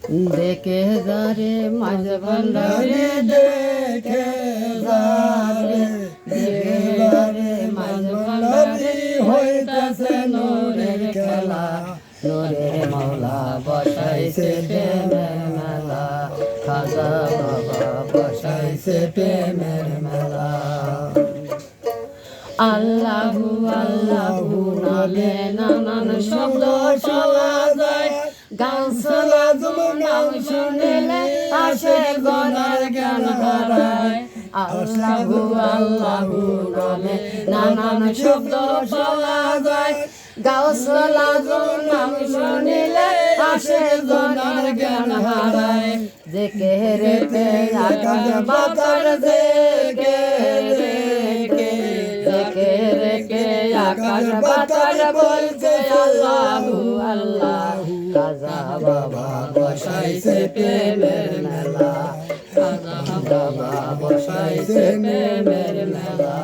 দেখে যারে মাঝ ভান্ডারে দেখে যারে দেখে যারে মাঝ ভান্ডারে হইতাছে নূরের খেলা নূরের মাওলা বসাইছে প্রেমের মেলা খাজা বাবা বসাইছে প্রেমের মেলা আল্লাহু আল্লাহু নামে নানান শব্দ শোনা যায় গাউসুল আজম নাম শুনলে আসে গনার জ্ঞান হারায় আল্লাহু আল্লাহু নামে নানান শব্দ শোনা যায় গাউসুল আজম নাম শুনলে আসে গনার জ্ঞান হারায় জিকিরেতে আকাশ বাতাস জিকিরেতে আকাশ বাতাস বলছে আল্লাহু আল্লাহু খাজা বাবা বসাইছে প্রেমের মেলা খাজা বাবা বসাইছে প্রেমের মেলা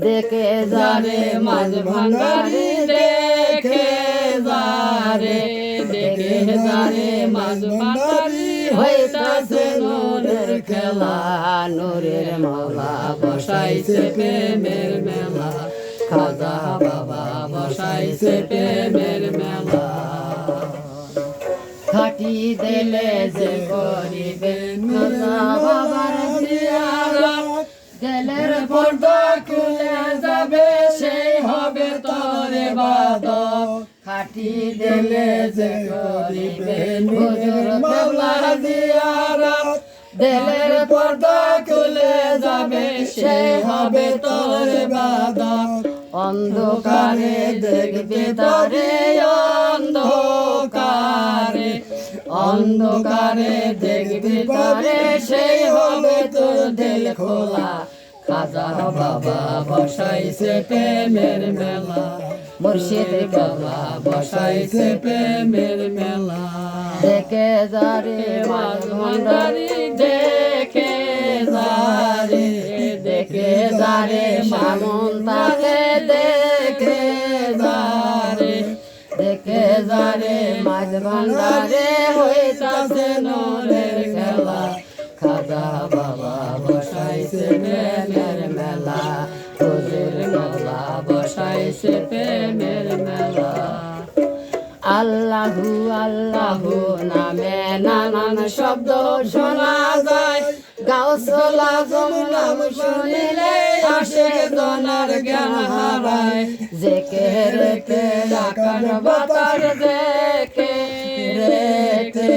দেখে যারে মাঝ ভান্ডারি দেখে যারে দেখে যারে মাঝ ভান্ডারি হইতাছে নূরের খেলা নূরের মাওলা বসাইছে প্রেমের মেলা খাজা বাবা বসাইছে প্রেমের মেলা খাটি দিলে যে করিবে খাজা বাবার জিয়ারত দিলের পর্দা খুলে যাবে সেই হবে তোর ইবাদত খাটি দিলে যে করিবে হুজুর কেবলা জিয়ারত দিলের পর্দা খুলে যাবে সেই হবে তোর ইবাদত অন্ধকারে দেখবে তারে অন্ধকারে অন্ধকারে দেখবে তারে সেই হবে তোর দিল খোলা খাজা বাবা বসাইছে প্রেমের মেলা মুর্শিদ বাবা বসাইছে প্রেমের মেলা দেখে যারে মাঝ ভান্ডারি দেখে যারে দেখে যারে মামুন তাকে দেখে যারে দেখে যারে মাঝ ভান্ডারে হইতাছে নূরের খেলা খাজা বাবা বসাইছে প্রেমের মেলা হুজুর মেলা বসাইছে প্রেমের মেলা আল্লাহু আল্লাহু নামে নানান শব্দ শোনা যায় গাউসুল আজম নাম শুনিলে আসে গনার জ্ঞান হারায় জিকিরেতে আকাশ বাতাস দেখে রেখে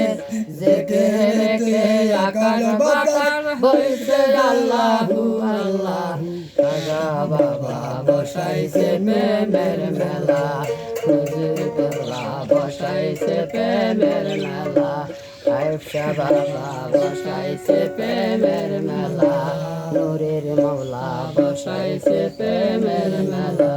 জিকিরেতে আকাশ বাতাস বলছে আল্লাহু আল্লাহু খাজা বাবা বসাইছে প্রেমের মেলা হুজুর কেবলা বসাইছে প্রেমের মেলা আয়েশা বাবা বসাইছে প্রেমের মেলা নূরের মাওলা বসাইছে প্রেমের মেলা।